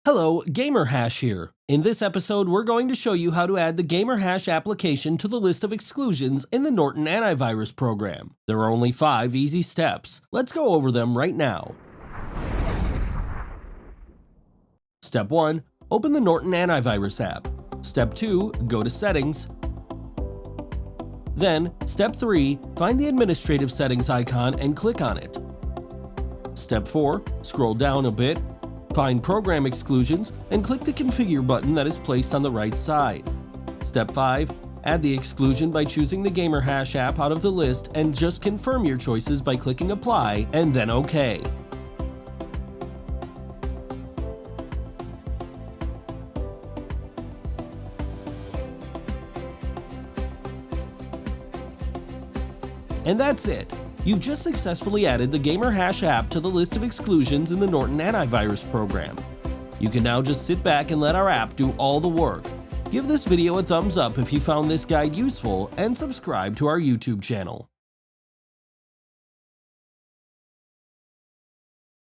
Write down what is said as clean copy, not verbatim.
Hello, GamerHash here. In this episode, we're going to show you how to add the GamerHash application to the list of exclusions in the Norton Antivirus program. There are only 5 easy steps. Let's go over them right now. Step 1. Open the Norton Antivirus app. Step 2. Go to Settings. Then, Step 3. Find the Administrative Settings icon and click on it. Step 4. Scroll down a bit. Find Program Exclusions and click the Configure button that is placed on the right side. Step 5. Add the exclusion by choosing the GamerHash app out of the list and just confirm your choices by clicking Apply and then OK. And that's it. You've just successfully added the GamerHash app to the list of exclusions in the Norton Antivirus program. You can now just sit back and let our app do all the work. Give this video a thumbs up if you found this guide useful and subscribe to our YouTube channel.